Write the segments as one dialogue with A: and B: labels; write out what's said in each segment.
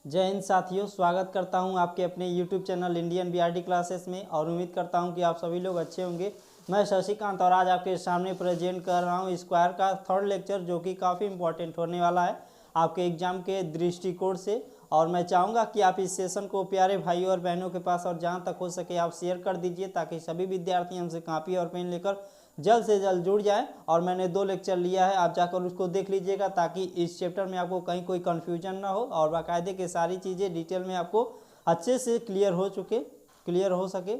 A: जय हिंद साथियों, स्वागत करता हूं आपके अपने YouTube channel Indian BRD classes में और उम्मीद करता हूं कि आप सभी लोग अच्छे होंगे। मैं शशिकांत और आज आपके सामने प्रेजेंट कर रहा हूं स्क्वायर का थर्ड लेक्चर, जो कि काफ़ी इंपॉर्टेंट होने वाला है आपके एग्जाम के दृष्टिकोण से। और मैं चाहूँगा कि आप इस सेशन को प्यारे भाइयों और बहनों के पास और जहाँ तक हो सके आप शेयर कर दीजिए, ताकि सभी विद्यार्थी हमसे कॉपी और पेन लेकर जल्द से जल्द जुड़ जाए। और मैंने 2 लेक्चर लिया है, आप जाकर उसको देख लीजिएगा, ताकि इस चैप्टर में आपको कहीं कोई कन्फ्यूजन ना हो और बाकायदे के सारी चीज़ें डिटेल में आपको अच्छे से क्लियर हो सके।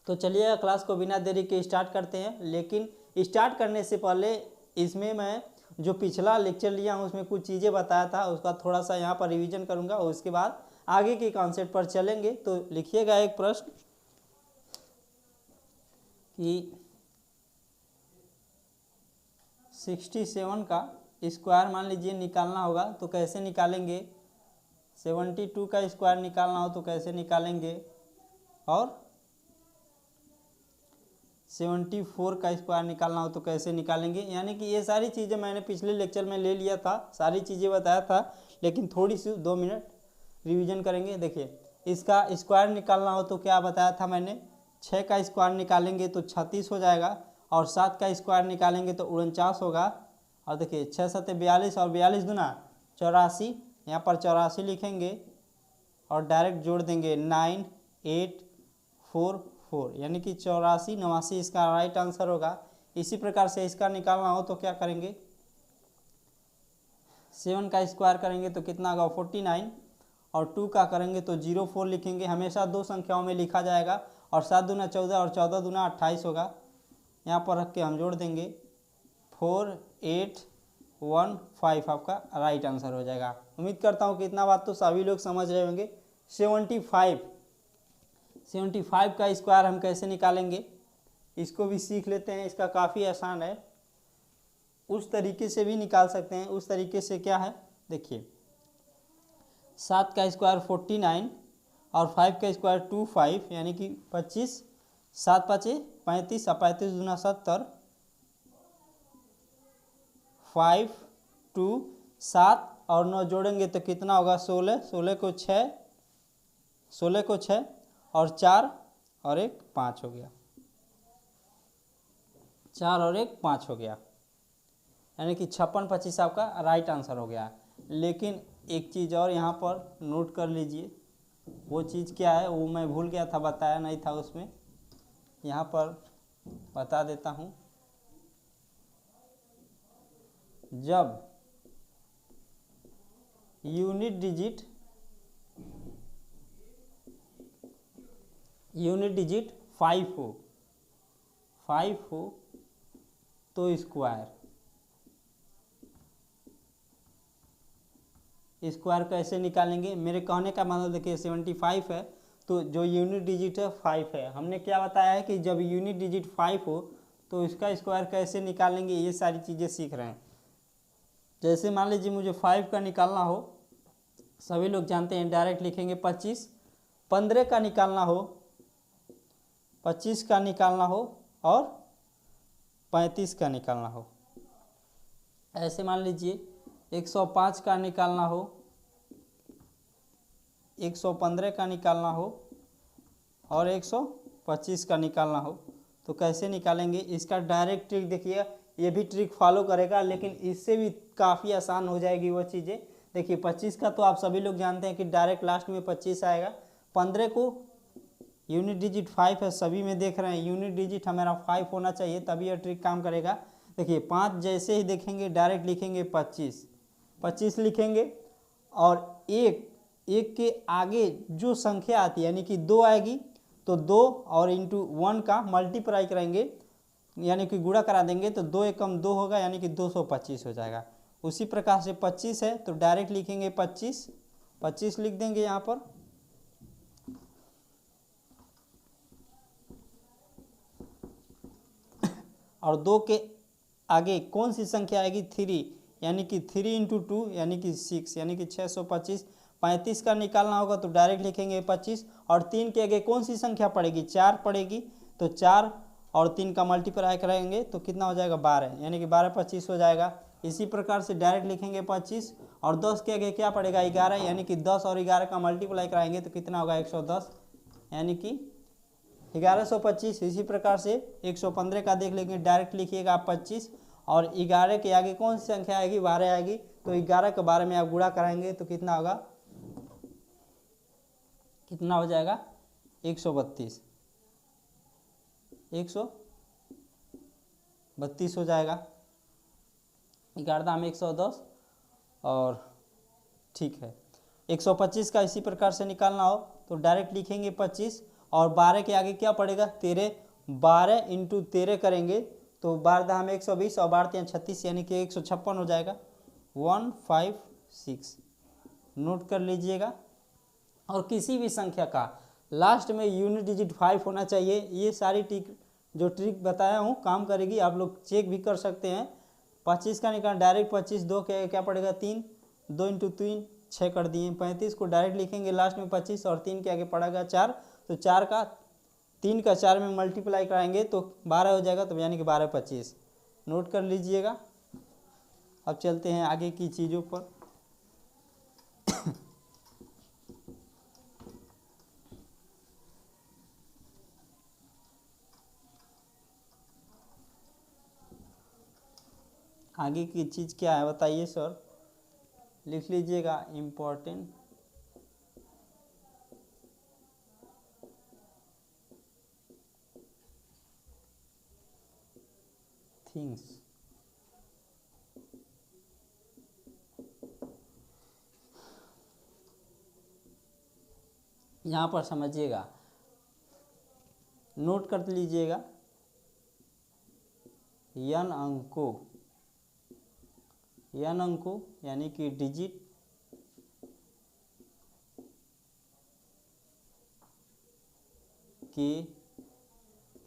A: तो चलिए क्लास को बिना देरी के स्टार्ट करते हैं। लेकिन स्टार्ट करने से पहले इसमें मैं जो पिछला लेक्चर लिया हूँ उसमें कुछ चीज़ें बताया था, उसका थोड़ा सा यहाँ पर रिवीजन करूँगा और उसके बाद आगे के कॉन्सेप्ट पर चलेंगे। तो लिखिएगा एक प्रश्न कि 67 का स्क्वायर मान लीजिए निकालना होगा, तो कैसे निकालेंगे। 72 का स्क्वायर निकालना हो तो कैसे निकालेंगे, और 74 का स्क्वायर निकालना हो तो कैसे निकालेंगे। यानी कि ये सारी चीज़ें मैंने पिछले लेक्चर में ले लिया था, सारी चीज़ें बताया था, लेकिन थोड़ी सी 2 मिनट रिवीजन करेंगे। देखिए, इसका स्क्वायर निकालना हो तो क्या बताया था मैंने, 6 का स्क्वायर निकालेंगे तो 36 हो जाएगा, और 7 का स्क्वायर निकालेंगे तो 49 होगा। और देखिए 6 7 42 और 42 दूना 84, यहाँ पर 84 लिखेंगे और डायरेक्ट जोड़ देंगे 9 8 4 4, यानी कि 84 89 इसका राइट आंसर होगा। इसी प्रकार से इसका निकालना हो तो क्या करेंगे, 7 का स्क्वायर करेंगे तो कितना होगा 49, और 2 का करेंगे तो 04 लिखेंगे। हमेशा 2 संख्याओं में लिखा जाएगा, और 7 दूना 14 और 14 दूना 28 होगा। यहाँ पर रख के हम जोड़ देंगे 4815, आपका राइट आंसर हो जाएगा। उम्मीद करता हूँ कि इतना बात तो सभी लोग समझ रहे होंगे। 75 का स्क्वायर हम कैसे निकालेंगे, इसको भी सीख लेते हैं। इसका काफ़ी आसान है, उस तरीके से भी निकाल सकते हैं। उस तरीके से क्या है, देखिए 7 का स्क्वायर 49 और 5 का स्क्वायर 25, यानी कि 25, 7 5 35 और 35 दूना 70, 5 2 7 और 9 जोड़ेंगे तो कितना होगा 16, 16 को 6 और 4 और 1 5 हो गया, 4 और 1 5 हो गया, यानी कि 56 25 आपका राइट आंसर हो गया। लेकिन एक चीज़ और यहाँ पर नोट कर लीजिए, वो चीज़ क्या है वो मैं भूल गया था, बताया नहीं था उसमें, यहाँ पर बता देता हूँ। जब यूनिट डिजिट 5 हो तो स्क्वायर कैसे निकालेंगे। मेरे कहने का मतलब देखिए 75 है तो जो यूनिट डिजिट है 5 है। हमने क्या बताया है कि जब यूनिट डिजिट 5 हो तो इसका स्क्वायर कैसे निकालेंगे, ये सारी चीज़ें सीख रहे हैं। जैसे मान लीजिए मुझे 5 का निकालना हो, सभी लोग जानते हैं डायरेक्ट लिखेंगे 25। 15 का निकालना हो, 25 का निकालना हो और 35 का निकालना हो। ऐसे मान लीजिए 105 का निकालना हो, 115 का निकालना हो और 125 का निकालना हो, तो कैसे निकालेंगे। इसका डायरेक्ट ट्रिक देखिए, ये भी ट्रिक फॉलो करेगा, लेकिन इससे भी काफ़ी आसान हो जाएगी वो चीज़ें। देखिए 25 का तो आप सभी लोग जानते हैं कि डायरेक्ट लास्ट में 25 आएगा। 15 को यूनिट डिजिट 5 है, सभी में देख रहे हैं यूनिट डिजिट हमारा 5 होना चाहिए, तभी यह ट्रिक काम करेगा। देखिए 5 जैसे ही देखेंगे डायरेक्ट लिखेंगे 25 लिखेंगे, और एक के आगे जो संख्या आती है यानी कि 2 आएगी तो 2 और इंटू 1 का मल्टीप्लाई करेंगे, यानी कि गुणा करा देंगे तो 2 एकम 2 होगा, यानी कि 225 हो जाएगा। उसी प्रकार से 25 है तो डायरेक्ट लिखेंगे 25 लिख देंगे यहाँ पर, और 2 के आगे कौन सी संख्या आएगी 3, यानी कि 3 इंटू 2 यानी कि 6, यानी कि 625। 35 का निकालना होगा तो डायरेक्ट लिखेंगे 25, और 3 के आगे कौन सी संख्या पड़ेगी 4 पड़ेगी, तो 4 और 3 का मल्टीप्लाई करेंगे तो कितना हो जाएगा 12, यानी कि 12 25 हो जाएगा। इसी प्रकार से डायरेक्ट लिखेंगे 25 और 10 के आगे क्या पड़ेगा 11, यानी कि 10 और 11 का मल्टीप्लाई कराएंगे तो कितना होगा 110, यानी कि 1125। इसी प्रकार से 115 का देख लेंगे, डायरेक्ट लिखिएगा आप 25 और 11 के आगे कौन सी संख्या आएगी 12 आएगी, तो 11 के 12 में आप गुणा कराएंगे तो कितना होगा, कितना हो जाएगा 132, 132 हो जाएगा। 11 में 110 और ठीक है 125 का इसी प्रकार से निकालना हो तो डायरेक्ट लिखेंगे 25 और 12 के आगे क्या पड़ेगा 13, 12 इंटू 13 करेंगे तो 12 में 120 और 12 36, यानी कि 156 हो जाएगा 156। नोट कर लीजिएगा। और किसी भी संख्या का लास्ट में यूनिट डिजिट 5 होना चाहिए। ये सारी जो ट्रिक बताया हूँ काम करेगी, आप लोग चेक भी कर सकते हैं। 25 का निकाल डायरेक्ट 25, 2 के क्या पड़ेगा 3, 2 इंटू 3 6 कर दिए। 35 को डायरेक्ट लिखेंगे लास्ट में 25 और 3 के आगे पड़ेगा 4, तो 4 का 3 का 4 में मल्टीप्लाई कराएंगे तो 12 हो जाएगा, तो यानी कि 12 25। नोट कर लीजिएगा। अब चलते हैं आगे की चीज़ों पर। आगे की चीज़ क्या है बताइए सर, लिख लीजिएगा इम्पोर्टेंट थिंग्स। यहाँ पर समझिएगा, नोट कर लीजिएगा n अंकों यानी कि डिजिट के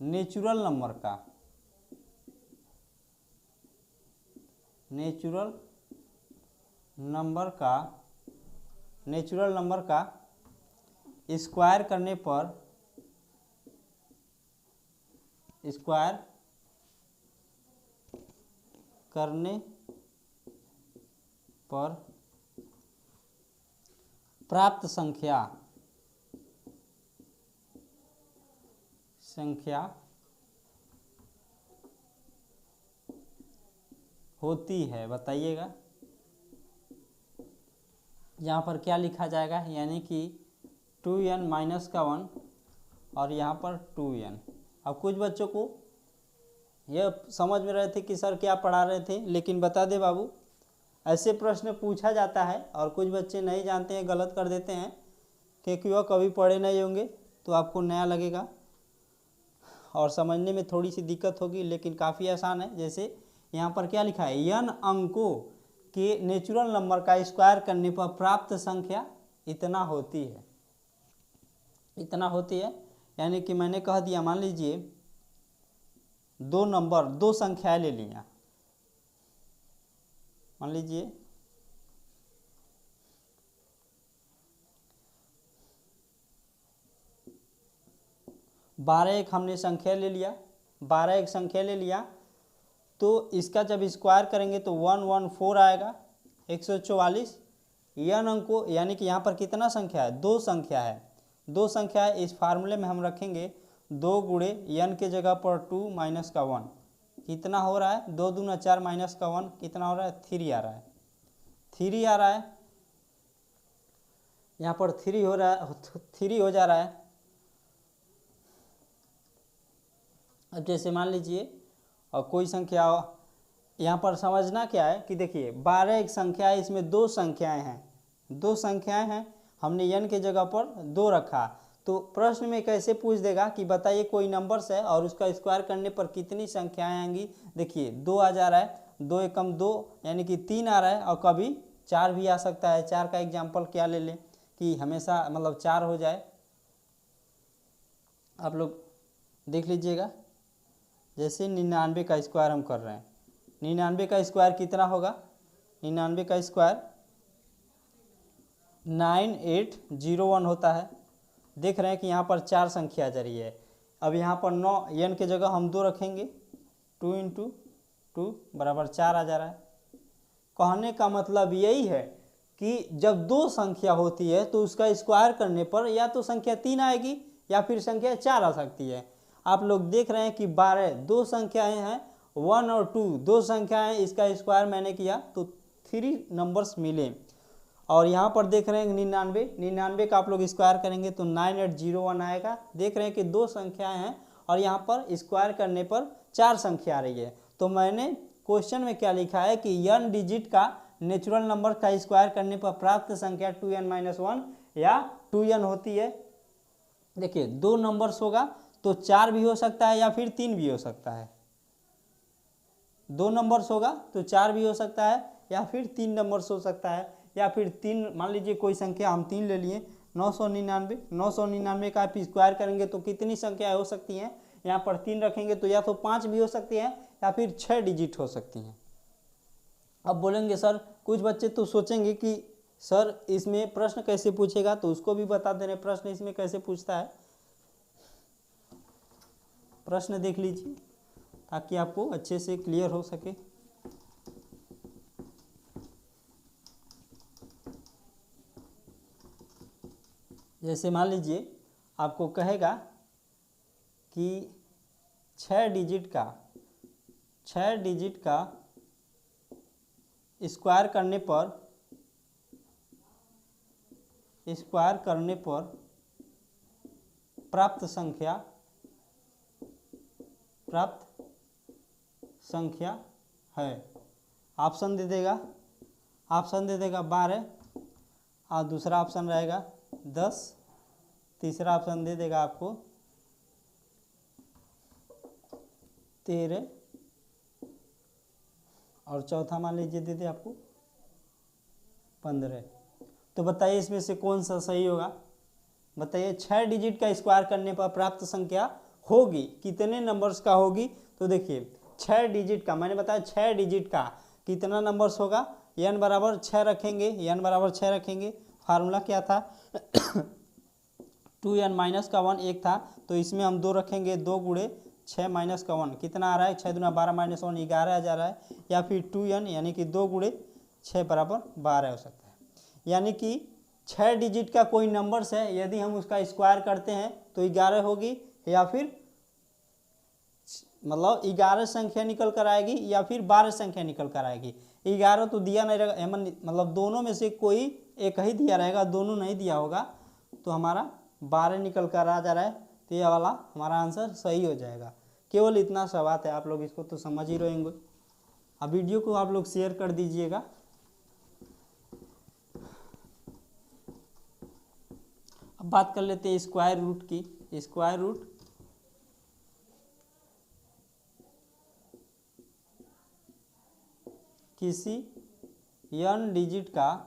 A: नेचुरल नंबर का स्क्वायर करने पर प्राप्त संख्या होती है। बताइएगा यहाँ पर क्या लिखा जाएगा, यानी कि 2n माइनस का 1 और यहाँ पर 2n। अब कुछ बच्चों को यह समझ में रहे थे कि सर क्या पढ़ा रहे थे, लेकिन बता दे बाबू ऐसे प्रश्न पूछा जाता है और कुछ बच्चे नहीं जानते हैं, गलत कर देते हैं क्योंकि वह कभी पढ़े नहीं होंगे, तो आपको नया लगेगा और समझने में थोड़ी सी दिक्कत होगी, लेकिन काफ़ी आसान है। जैसे यहाँ पर क्या लिखा है, n अंकों के नेचुरल नंबर का स्क्वायर करने पर प्राप्त संख्या इतना होती है। यानी कि मैंने कह दिया, मान लीजिए दो संख्याएं ले लिया, मान लीजिए 12 एक हमने संख्या ले लिया, 12 एक संख्या ले लिया, तो इसका जब स्क्वायर करेंगे तो 114 आएगा 144 n अंकों, यानी कि यहाँ पर कितना संख्या है, दो संख्या है। इस फार्मूले में हम रखेंगे 2 गुणे n के जगह पर 2 माइनस का 1, कितना हो रहा है 2 दूना 4 माइनस का 1 कितना हो रहा है 3 आ रहा है, 3 आ रहा है। यहाँ पर 3 हो रहा है, 3 हो जा रहा है। अब जैसे मान लीजिए और कोई संख्या, यहाँ पर समझना क्या है कि देखिए 12 एक संख्या है, इसमें दो संख्याएं हैं, हमने n के जगह पर 2 रखा, तो प्रश्न में कैसे पूछ देगा कि बताइए कोई नंबर्स है और उसका स्क्वायर करने पर कितनी संख्याएं आएंगी। देखिए 2 आ जा रहा है, 2 एकम 2 यानी कि 3 आ रहा है, और कभी 4 भी आ सकता है। 4 का एग्जाम्पल क्या ले लें कि हमेशा मतलब 4 हो जाए। आप लोग देख लीजिएगा, जैसे 99 का स्क्वायर हम कर रहे हैं, 99 का स्क्वायर कितना होगा, 99 का स्क्वायर 9801 होता है। देख रहे हैं कि यहाँ पर 4 संख्या आ जा रही है। अब यहाँ पर 9 n के जगह हम 2 रखेंगे, 2 × 2 बराबर 4 आ जा रहा है। कहने का मतलब यही है कि जब दो संख्या होती है तो उसका स्क्वायर करने पर या तो संख्या 3 आएगी या फिर संख्या 4 आ सकती है। आप लोग देख रहे हैं कि 12 दो संख्याएं हैं, 1 और 2 दो संख्याएं, इसका स्क्वायर मैंने किया तो 3 नंबर्स मिले। और यहाँ पर देख रहे हैं 99 का आप लोग स्क्वायर करेंगे तो 9801 आएगा। देख रहे हैं कि दो संख्याएं हैं और यहाँ पर स्क्वायर करने पर 4 संख्या आ रही है। तो मैंने क्वेश्चन में क्या लिखा है कि n डिजिट का नेचुरल नंबर का स्क्वायर करने पर प्राप्त संख्या 2n-1 या 2n होती है। देखिए दो नंबर्स होगा तो 4 भी हो सकता है या फिर 3 भी हो सकता है। दो नंबर्स होगा तो 4 भी हो सकता है या फिर 3 नंबर्स हो सकता है, या फिर 3, मान लीजिए कोई संख्या हम 3 ले लिए 999 का आप स्क्वायर करेंगे तो कितनी संख्या हो सकती हैं, यहाँ पर 3 रखेंगे तो या तो 5 भी हो सकती हैं या फिर 6 डिजिट हो सकती हैं। अब बोलेंगे सर, कुछ बच्चे तो सोचेंगे कि सर इसमें प्रश्न कैसे पूछेगा, तो उसको भी बता दे रहे प्रश्न इसमें कैसे पूछता है। प्रश्न देख लीजिए ताकि आपको अच्छे से क्लियर हो सके। जैसे मान लीजिए आपको कहेगा कि 6 डिजिट का स्क्वायर करने पर प्राप्त संख्या है। ऑप्शन दे देगा 12 और दूसरा ऑप्शन रहेगा 10, तीसरा ऑप्शन दे देगा आपको 13 और चौथा मान लीजिए दे दे आपको 15। तो बताइए इसमें से कौन सा सही होगा। बताइए 6 डिजिट का स्क्वायर करने पर प्राप्त संख्या होगी, कितने नंबर्स का होगी। तो देखिए 6 डिजिट का, मैंने बताया 6 डिजिट का कितना नंबर्स होगा, n बराबर 6 रखेंगे। फार्मूला क्या था 2n-1 एक था, तो इसमें हम 2 रखेंगे, 2 गुणे 6 माइनस का 1 कितना आ रहा है, 6 दूना 12 माइनस 1 11 आ जा रहा है, या फिर 2n यानी कि 2 गुणे 6 बराबर 12 हो सकता है। यानी कि 6 डिजिट का कोई नंबर्स है, यदि हम उसका स्क्वायर करते हैं तो 11 होगी, या फिर मतलब 11 संख्या निकल कर आएगी या फिर 12 संख्या निकल कर आएगी। 11 तो दिया नहीं रहेगा, मतलब दोनों में से कोई एक ही दिया रहेगा, दोनों नहीं दिया होगा, तो हमारा 12 निकल कर आ जा रहा है, तो ये वाला हमारा आंसर सही हो जाएगा। केवल इतना सा बात है, आप लोग इसको तो समझ ही रहेंगे। अब वीडियो को आप लोग शेयर कर दीजिएगा। अब बात कर लेते हैं स्क्वायर रूट की। स्क्वायर रूट किसी n डिजिट का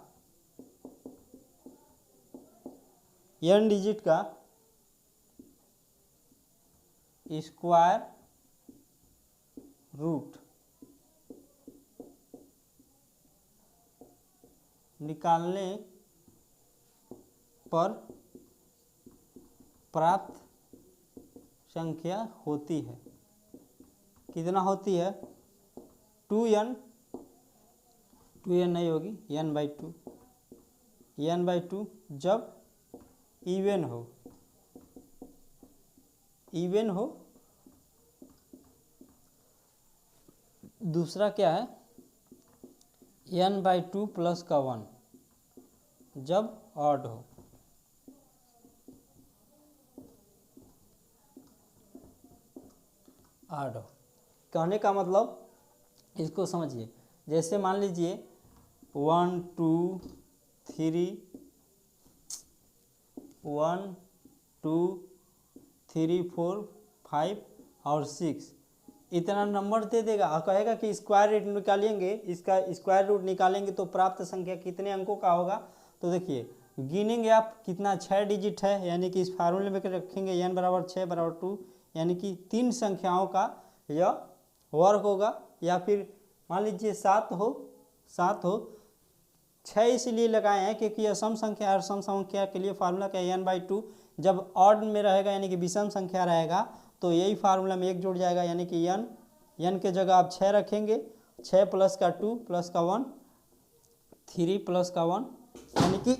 A: स्क्वायर रूट निकालने पर प्राप्त संख्या होती है। कितना होती है, 2n नहीं होगी, n/2 जब इवन हो। दूसरा क्या है, n/2 प्लस का 1 जब ऑड हो। कहने का मतलब इसको समझिए, जैसे मान लीजिए 1 2 3 4 5 और 6 इतना नंबर दे देगा और कहेगा कि स्क्वायर रूट निकालेंगे, इसका स्क्वायर रूट निकालेंगे तो प्राप्त संख्या कितने अंकों का होगा। तो देखिए गिनेंगे आप कितना, 6 डिजिट है, यानी कि इस फार्मूले में रखेंगे n बराबर 6 बराबर 2, यानी कि 3 संख्याओं का यह वर्ग होगा, या फिर मान लीजिए 7 हो। 6 इसलिए लगाए हैं क्योंकि यह सम संख्या है और सम संख्या के लिए फार्मूला क्या है n/2। जब ऑड में रहेगा यानी कि विषम संख्या रहेगा तो यही फार्मूला में 1 जुड़ जाएगा, यानी कि n के जगह आप 6 रखेंगे, 6 प्लस का 2 प्लस का 1 3 प्लस का 1 यानी कि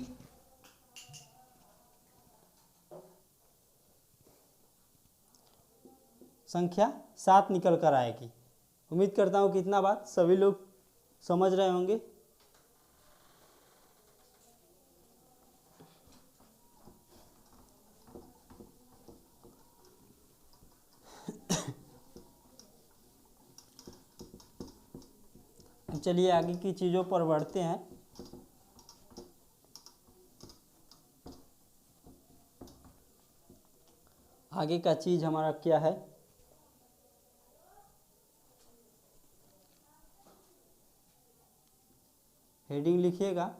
A: संख्या 7 निकल कर आएगी। उम्मीद करता हूँ कि इतना बात सभी लोग समझ रहे होंगे। चलिए आगे की चीज़ों पर बढ़ते हैं। आगे का चीज़ हमारा क्या है, हेडिंग लिखिएगा।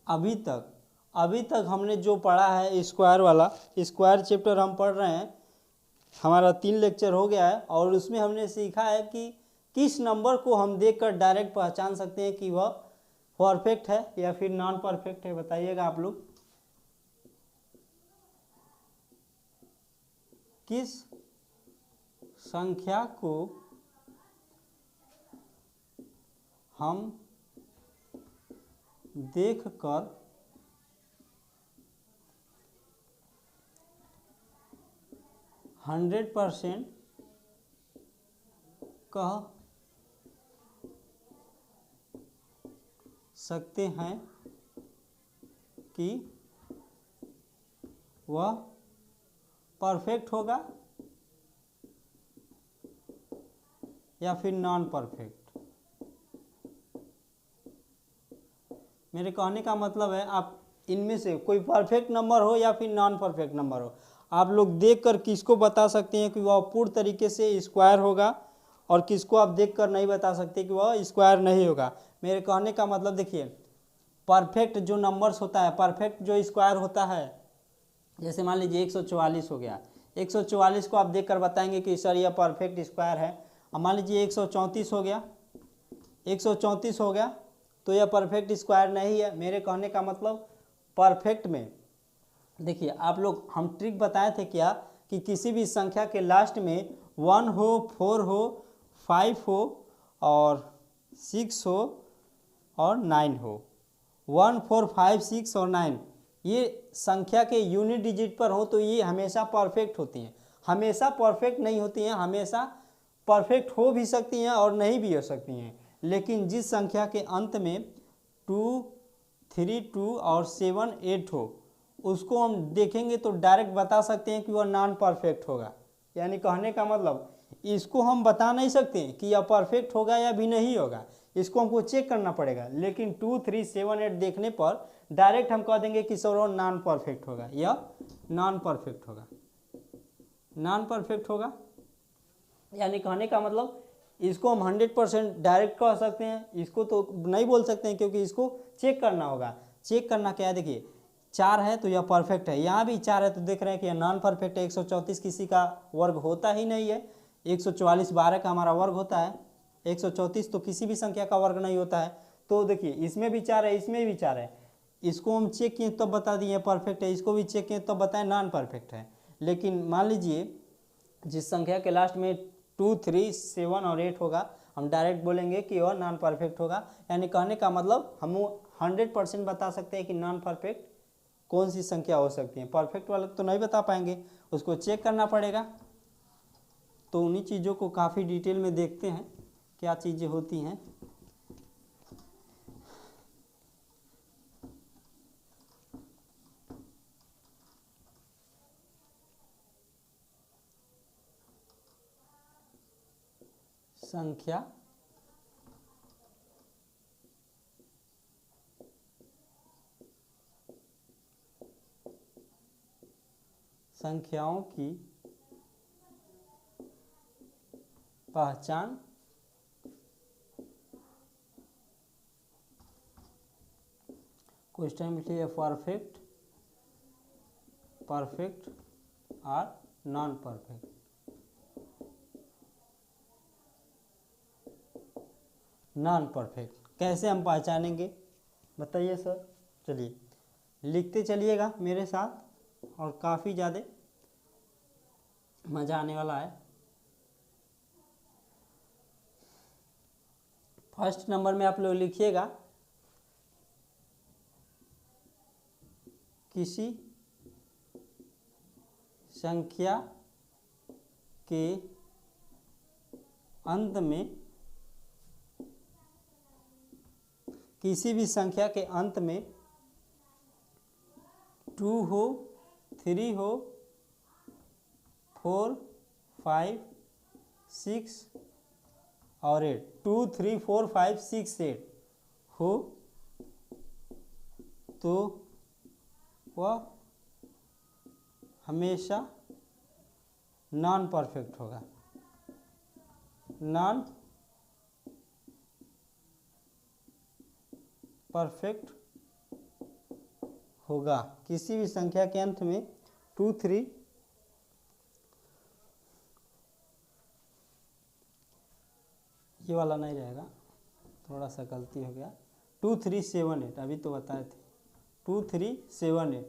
A: अभी तक हमने जो पढ़ा है स्क्वायर वाला, स्क्वायर चैप्टर हम पढ़ रहे हैं, हमारा 3 लेक्चर हो गया है और उसमें हमने सीखा है कि किस नंबर को हम देखकर डायरेक्ट पहचान सकते हैं कि वह परफेक्ट है या फिर नॉन परफेक्ट है। बताइएगा आप लोग, किस संख्या को हम देखकर 100% कह सकते हैं कि वह परफेक्ट होगा या फिर नॉन परफेक्ट। मेरे कहने का मतलब है आप इनमें से कोई परफेक्ट नंबर हो या फिर नॉन परफेक्ट नंबर हो, आप लोग देखकर किसको बता सकते हैं कि वह पूर्ण तरीके से स्क्वायर होगा और किसको आप देखकर नहीं बता सकते कि वह स्क्वायर नहीं होगा। मेरे कहने का मतलब देखिए, परफेक्ट जो नंबर्स होता है, परफेक्ट जो स्क्वायर होता है, जैसे मान लीजिए 144 हो गया, 144 को आप देखकर बताएंगे कि सर यह परफेक्ट स्क्वायर है। अब मान लीजिए 134 हो गया, 134 हो गया तो यह परफेक्ट स्क्वायर नहीं है। मेरे कहने का मतलब परफेक्ट में देखिए, आप लोग हम ट्रिक बताए थे क्या कि किसी भी संख्या के लास्ट में 1 हो, 4 हो, 5 हो और 6 हो और 9 हो, 1, 4, 5, 6 और 9 ये संख्या के यूनिट डिजिट पर हो तो ये हमेशा परफेक्ट होती हैं। हमेशा परफेक्ट नहीं होती हैं, हमेशा परफेक्ट हो भी सकती हैं और नहीं भी हो सकती हैं। लेकिन जिस संख्या के अंत में 2, 3, 2 और 7, 8 हो, उसको हम देखेंगे तो डायरेक्ट बता सकते हैं कि वह नॉन परफेक्ट होगा। यानी कहने का मतलब इसको हम बता नहीं सकते कि यह परफेक्ट होगा या भी नहीं होगा, इसको हमको चेक करना पड़ेगा। लेकिन 2, 3, 7, 8 देखने पर डायरेक्ट हम कह देंगे कि सर नॉन परफेक्ट होगा, यह नॉन परफेक्ट होगा, नॉन परफेक्ट होगा। यानी कहने का मतलब इसको हम 100% डायरेक्ट कह सकते हैं, इसको तो नहीं बोल सकते हैं क्योंकि इसको चेक करना होगा। चेक करना क्या है, देखिए 4 है तो यह परफेक्ट है, यहाँ भी 4 है तो देख रहे हैं कि यह नॉन परफेक्ट है। 134 किसी का वर्ग होता ही नहीं है, 144 12 का हमारा वर्ग होता है, 134 तो किसी भी संख्या का वर्ग नहीं होता है। तो देखिए इसमें भी 4 है, इसमें भी 4 है, इसको हम चेक किए तो बता दिए परफेक्ट है, इसको भी चेक किए तो बताएं नॉन परफेक्ट है। लेकिन मान लीजिए जिस संख्या के लास्ट में 2, 3, 7 और 8 होगा, हम डायरेक्ट बोलेंगे कि वह नॉन परफेक्ट होगा। यानी कहने का मतलब हम 100% बता सकते हैं कि नॉन परफेक्ट कौन सी संख्या हो सकती है। परफेक्ट वाला तो नहीं बता पाएंगे, उसको चेक करना पड़ेगा। तो उन्हीं चीज़ों को काफ़ी डिटेल में देखते हैं क्या चीज़ें होती हैं। संख्या संख्याओं की पहचान क्वेश्चन में परफेक्ट, परफेक्ट और नॉन परफेक्ट। नॉन परफेक्ट कैसे हम पहचानेंगे बताइए सर। चलिए लिखते चलिएगा मेरे साथ और काफ़ी ज़्यादा मज़ा आने वाला है। फर्स्ट नंबर में आप लोग लिखिएगा किसी संख्या के अंत में, किसी भी संख्या के अंत में 2 हो, 3 हो, 4, 5, 6 और 8, 2, 3, 4, 5, 6, 8 हो तो वह हमेशा नॉन परफेक्ट होगा। नॉन परफेक्ट होगा। किसी भी संख्या के अंत में 2, 3, ये वाला नहीं रहेगा, थोड़ा सा गलती हो गया, 2, 3, 7, 8 अभी तो बताए थे, 2, 3, 7, 8।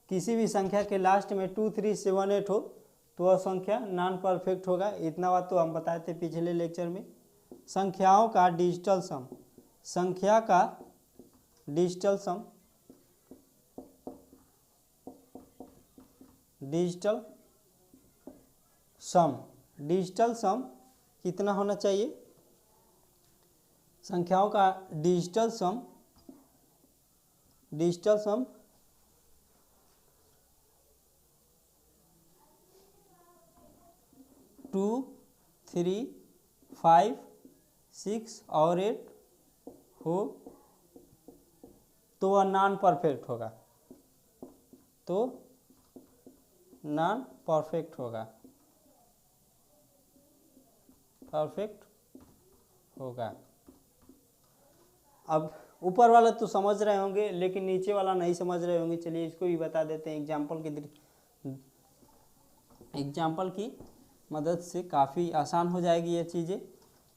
A: किसी भी संख्या के लास्ट में 2, 3, 7, 8 हो तो वह संख्या नॉन परफेक्ट होगा। इतना बात तो हम बताए थे पिछले लेक्चर में। संख्याओं का डिजिटल सम, संख्या का डिजिटल सम, डिजिटल सम, डिजिटल सम कितना होना चाहिए? संख्याओं का डिजिटल सम, डिजिटल सम 2, 3, 5, 6 और 8 हो तो वह नॉन परफेक्ट होगा, तो नॉन परफेक्ट होगा, परफेक्ट होगा। अब ऊपर वाला तो समझ रहे होंगे लेकिन नीचे वाला नहीं समझ रहे होंगे। चलिए इसको भी बता देते हैं एग्जाम्पल की मदद से। काफ़ी आसान हो जाएगी ये चीज़ें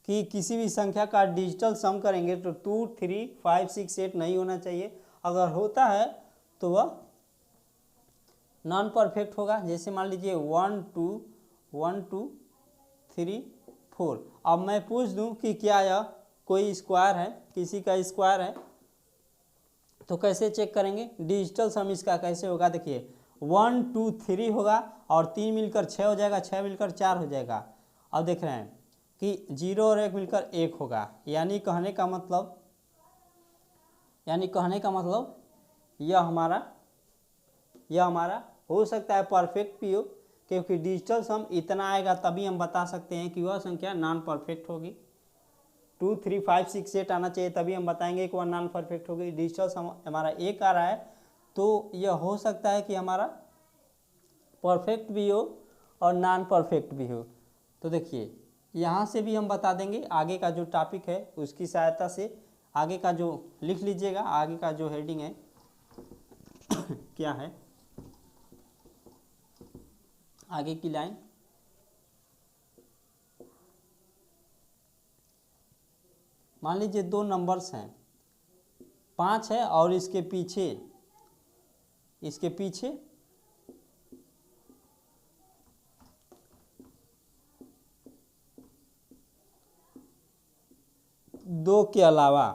A: कि किसी भी संख्या का डिजिटल सम करेंगे तो 2, 3, 5, 6, 8 नहीं होना चाहिए। अगर होता है तो वह नॉन परफेक्ट होगा। जैसे मान लीजिए 1, 2, 1, 2, 3, 4। अब मैं पूछ दूं कि क्या यह कोई स्क्वायर है, किसी का स्क्वायर है, तो कैसे चेक करेंगे? डिजिटल सम इसका कैसे होगा? देखिए 1, 2, 3 होगा और 3 मिलकर 6 हो जाएगा, 6 मिलकर 4 हो जाएगा। अब देख रहे हैं कि 0 और 1 मिलकर 1 होगा। यानी कहने का मतलब यह हमारा हो सकता है परफेक्ट भी हो, क्योंकि डिजिटल सम इतना आएगा तभी हम बता सकते हैं कि वह संख्या नॉन परफेक्ट होगी। 2, 3, 5, 6, 8 आना चाहिए तभी हम बताएंगे कि वह नॉन परफेक्ट होगी। डिजिटल सम हमारा 1 आ रहा है तो यह हो सकता है कि हमारा परफेक्ट भी हो और नॉन परफेक्ट भी हो। तो देखिए यहाँ से भी हम बता देंगे। आगे का जो टॉपिक है उसकी सहायता से आगे का जो लिख लीजिएगा, आगे का जो हेडिंग है क्या है, आगे की लाइन मान लीजिए 2 नंबर्स हैं, 5 है और इसके पीछे 2 के अलावा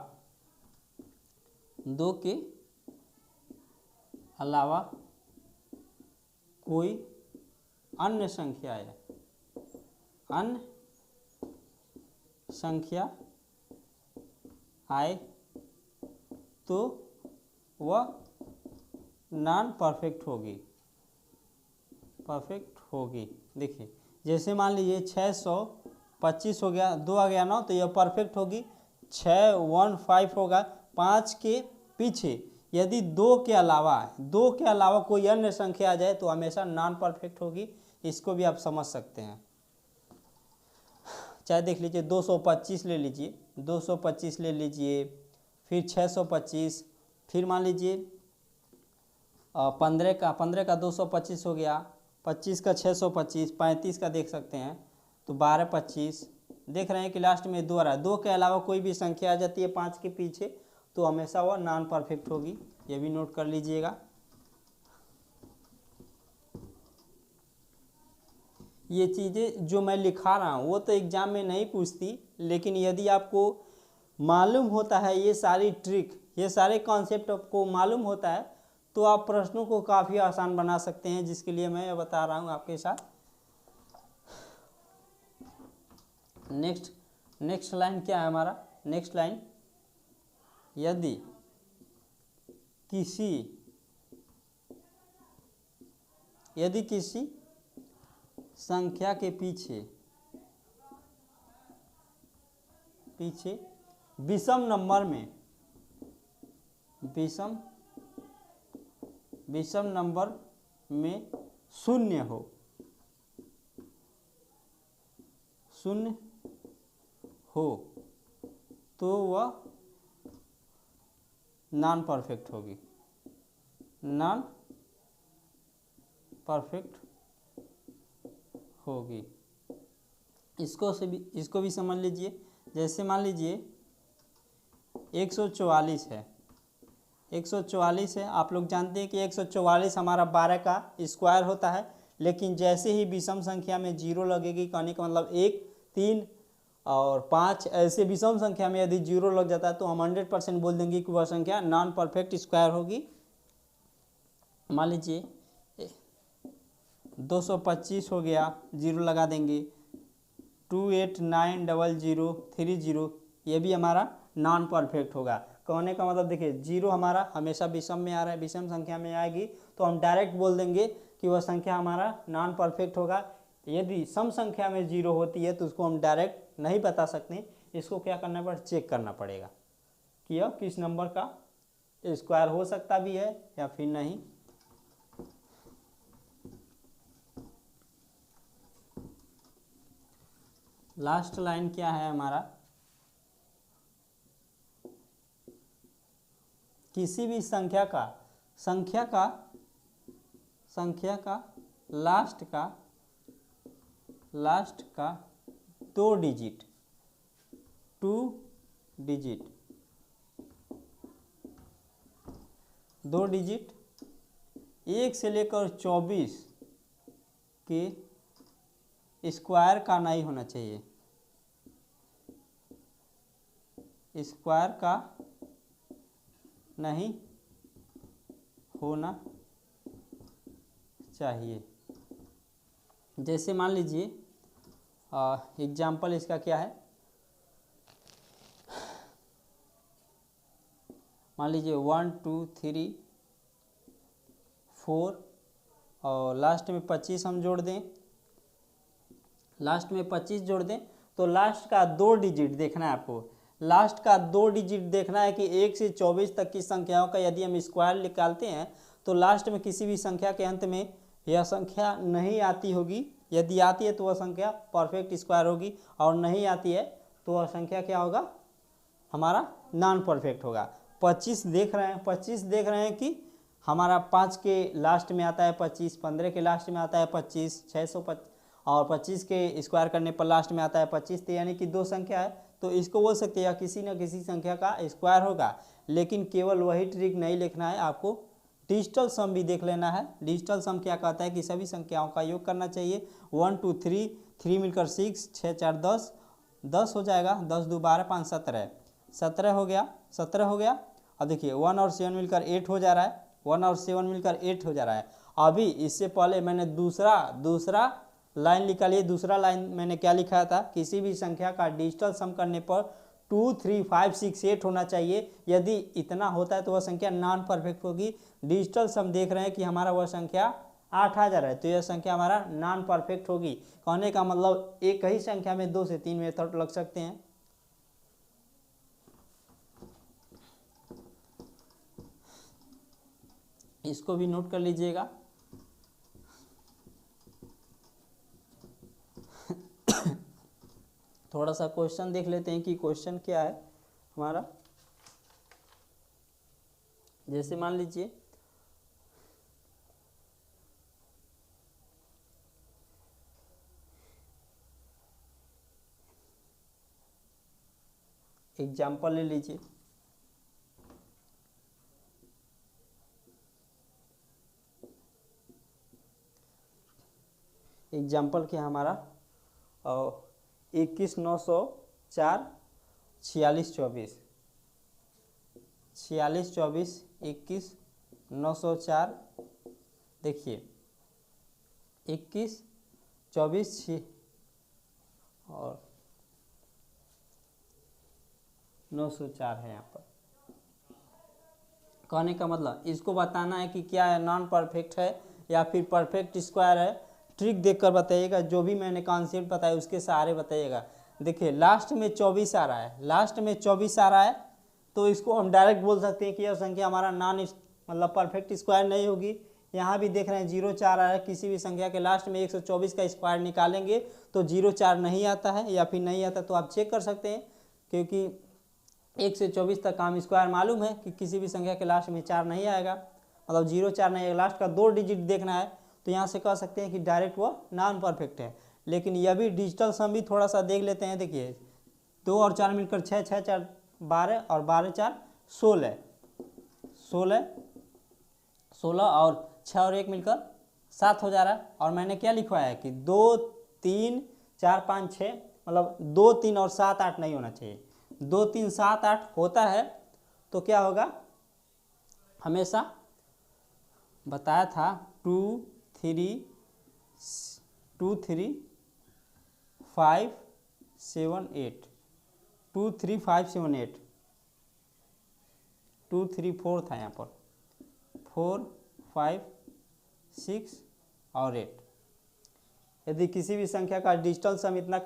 A: कोई अन्य संख्या आए तो वह नॉन परफेक्ट होगी। देखिए जैसे मान लीजिए 625 हो गया, 2 आ गया 9 तो यह परफेक्ट होगी। 615 होगा। 5 के पीछे यदि 2 के अलावा कोई अन्य संख्या आ जाए तो हमेशा नॉन परफेक्ट होगी। इसको भी आप समझ सकते हैं। चाहे देख लीजिए 225 ले लीजिए, 225 ले लीजिए, फिर 625, फिर मान लीजिए 15 का 225 हो गया, 25 का 625, 35 का देख सकते हैं तो 12, 25। देख रहे हैं कि लास्ट में 2 आ रहा है। 2 के अलावा कोई भी संख्या आ जाती है 5 के पीछे तो हमेशा वह नॉन परफेक्ट होगी। ये भी नोट कर लीजिएगा। ये चीज़ें जो मैं लिखा रहा हूँ वो तो एग्जाम में नहीं पूछती, लेकिन यदि आपको मालूम होता है ये सारी ट्रिक, ये सारे कॉन्सेप्ट आपको मालूम होता है तो आप प्रश्नों को काफ़ी आसान बना सकते हैं, जिसके लिए मैं बता रहा हूँ आपके साथ। नेक्स्ट लाइन क्या है हमारा? नेक्स्ट लाइन, यदि किसी संख्या के पीछे विषम नंबर में शून्य हो तो वह नॉन परफेक्ट होगी। इसको भी समझ लीजिए। जैसे मान लीजिए 144 है, 144 है। आप लोग जानते हैं कि 144 हमारा 12 का स्क्वायर होता है, लेकिन जैसे ही विषम संख्या में 0 लगेगी, कहने का मतलब 1, 3 और 5, ऐसे विषम संख्या में यदि 0 लग जाता है तो हम 100% बोल देंगे कि वह संख्या नॉन परफेक्ट स्क्वायर होगी। मान लीजिए 225 हो गया, 0 लगा देंगे। 2890030, ये भी हमारा नॉन परफेक्ट होगा। कहने का मतलब देखिए 0 हमारा हमेशा विषम में आ रहा है, विषम संख्या में आएगी तो हम डायरेक्ट बोल देंगे कि वह संख्या हमारा नॉन परफेक्ट होगा। यदि सम संख्या में 0 होती है तो उसको हम डायरेक्ट नहीं बता सकते, इसको क्या करना पड़ेगा? चेक करना पड़ेगा कि यह किस नंबर का स्क्वायर हो सकता भी है या फिर नहीं। लास्ट लाइन क्या है हमारा? किसी भी संख्या का लास्ट का 2 डिजिट 1 से लेकर 24 के स्क्वायर का नहीं होना चाहिए, स्क्वायर का नहीं होना चाहिए। जैसे मान लीजिए एग्जाम्पल इसका क्या है? मान लीजिए 1 2 3 4 और लास्ट में 25 हम जोड़ दें, तो लास्ट का 2 डिजिट देखना है आपको। लास्ट का 2 डिजिट देखना है कि 1 से 24 तक की संख्याओं का यदि हम स्क्वायर निकालते हैं तो लास्ट में किसी भी संख्या के अंत में यह संख्या नहीं आती होगी। यदि आती है तो वह संख्या परफेक्ट स्क्वायर होगी, और नहीं आती है तो वह संख्या क्या होगा? हमारा नॉन परफेक्ट होगा। 25 देख रहे हैं कि हमारा 5 के लास्ट में आता है 25, 15 के लास्ट में आता है 25, 625 और 25 के स्क्वायर करने पर लास्ट में आता है 25, तो यानी कि 2 संख्या है, तो इसको बोल सकते हैं किसी न किसी संख्या का स्क्वायर होगा। लेकिन केवल वही ट्रिक नहीं लिखना है, आपको डिजिटल सम भी देख लेना है। डिजिटल सम क्या कहता है कि सभी संख्याओं का योग करना चाहिए। 1 2 3, 3 मिलकर 6, 6 4 10, 10 हो जाएगा, 10 2 12 5 17, 17 हो गया। अब देखिए 1 और 7 मिलकर 8 हो जा रहा है, 1 और 7 मिलकर 8 हो जा रहा है। अभी इससे पहले मैंने दूसरा लाइन निकालिए। दूसरा लाइन मैंने क्या लिखा था? किसी भी संख्या का डिजिटल सम करने पर 2 3 5 6 8 होना चाहिए। यदि इतना होता है तो वह संख्या नॉन परफेक्ट होगी। डिजिटल सम देख रहे हैं कि हमारा वह संख्या 8 आ जा रहा है, तो यह संख्या हमारा नॉन परफेक्ट होगी। कहने का मतलब एक ही संख्या में 2 से 3 मेथड लग सकते हैं। इसको भी नोट कर लीजिएगा। थोड़ा सा क्वेश्चन देख लेते हैं कि क्वेश्चन क्या है हमारा। जैसे मान लीजिए एग्जाम्पल ले लीजिए। एग्जाम्पल क्या हमारा? 21 904 46 24, 46 24 21 904, देखिए 21, 24, 6 और 904 है यहाँ पर। कहने का मतलब इसको बताना है कि क्या है, नॉन परफेक्ट है या फिर परफेक्ट स्क्वायर है। ट्रिक देखकर बताइएगा, जो भी मैंने कॉन्सेप्ट बताया उसके सहारे बताइएगा। देखिए लास्ट में 24 आ रहा है, लास्ट में 24 आ रहा है, तो इसको हम डायरेक्ट बोल सकते हैं कि यह संख्या हमारा नॉन मतलब परफेक्ट स्क्वायर नहीं होगी। यहाँ भी देख रहे हैं 0,4 आ रहा है, किसी भी संख्या के लास्ट में 124 का स्क्वायर निकालेंगे तो 0,4 नहीं आता है या फिर नहीं आता, तो आप चेक कर सकते हैं, क्योंकि 1 से 24 तक काम स्क्वायर मालूम है कि किसी भी संख्या के लास्ट में 4 नहीं आएगा, मतलब 0,4 नहीं आएगा, लास्ट का 2 डिजिट देखना है, तो यहाँ से कह सकते हैं कि डायरेक्ट वो नॉन परफेक्ट है। लेकिन यह भी डिजिटल सम भी थोड़ा सा देख लेते हैं। देखिए 2 और 4 मिलकर 6, 6 4 12 और 12 4 16, 16 और 6 और 1 मिलकर 7 हो जा रहा है। और मैंने क्या लिखवाया है कि 2 3 4 5 6, मतलब 2 3 और 7 8 नहीं होना चाहिए। 2 3 7 8 होता है तो क्या होगा, हमेशा बताया था 2 3 5 7 8, 2 3 5 7 8, 2 3 4 था यहाँ पर, 4 5 6 और 8। यदि किसी भी संख्या का डिजिटल सम इतना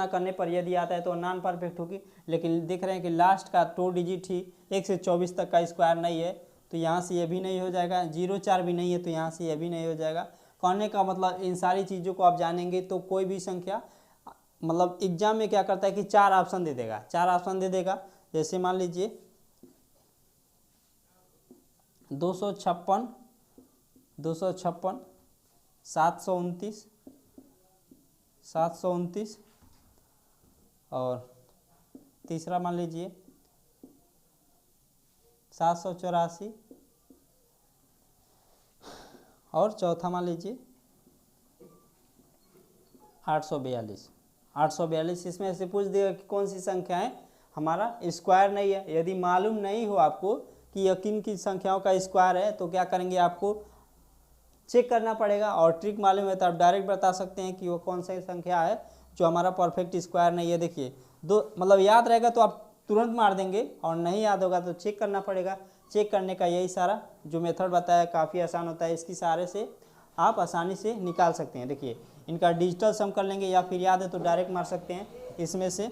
A: करने पर यदि आता है तो नॉन परफेक्ट होगी। लेकिन देख रहे हैं कि लास्ट का 2 डिजिट ही 1 से 24 तक का स्क्वायर नहीं है, तो यहाँ से ये भी नहीं हो जाएगा। 0,4 भी नहीं है, तो यहाँ से ये भी नहीं हो जाएगा। कहने का मतलब इन सारी चीज़ों को आप जानेंगे तो कोई भी संख्या, मतलब एग्जाम में क्या करता है कि 4 ऑप्शन दे देगा, 4 ऑप्शन दे देगा। जैसे मान लीजिए 256, 729, 729 और तीसरा मान लीजिए 784 और चौथा मान लीजिए 842। 842 इसमें से पूछ देगा कि कौन सी संख्या है हमारा स्क्वायर नहीं है। यदि मालूम नहीं हो आपको कि यह किन की संख्याओं का स्क्वायर है तो क्या करेंगे, आपको चेक करना पड़ेगा। और ट्रिक मालूम है तो आप डायरेक्ट बता सकते हैं कि वो कौन सी संख्या है जो हमारा परफेक्ट स्क्वायर नहीं है। देखिए दो, मतलब याद रहेगा तो आप तुरंत मार देंगे, और नहीं याद होगा तो चेक करना पड़ेगा। चेक करने का यही सारा जो मेथड बताया काफ़ी आसान होता है, इसकी सहारे से आप आसानी से निकाल सकते हैं। देखिए इनका डिजिटल सम कर लेंगे या फिर याद है तो डायरेक्ट मार सकते हैं। इसमें से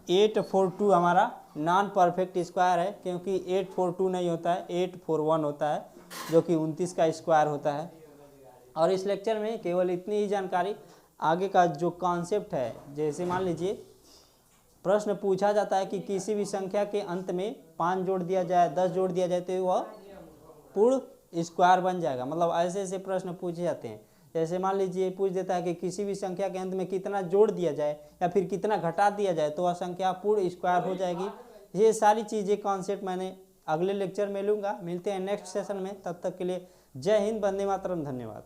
A: 842 हमारा नॉन परफेक्ट स्क्वायर है, क्योंकि 842 नहीं होता है, 841 होता है, जो कि 29 का स्क्वायर होता है। और इस लेक्चर में केवल इतनी ही जानकारी, आगे का जो कॉन्सेप्ट है, जैसे मान लीजिए प्रश्न पूछा जाता है कि किसी भी संख्या के अंत में 5 जोड़ दिया जाए, 10 जोड़ दिया जाए तो वह पूर्ण स्क्वायर बन जाएगा। मतलब ऐसे ऐसे प्रश्न पूछे जाते हैं। जैसे मान लीजिए पूछ देता है कि किसी भी संख्या के अंत में कितना जोड़ दिया जाए या फिर कितना घटा दिया जाए तो वह संख्या पूर्ण स्क्वायर हो जाएगी। ये सारी चीज़ें कॉन्सेप्ट मैंने अगले लेक्चर में लूँगा। मिलते हैं नेक्स्ट सेशन में, तब तक के लिए जय हिंद, वंदे मातरम, धन्यवाद।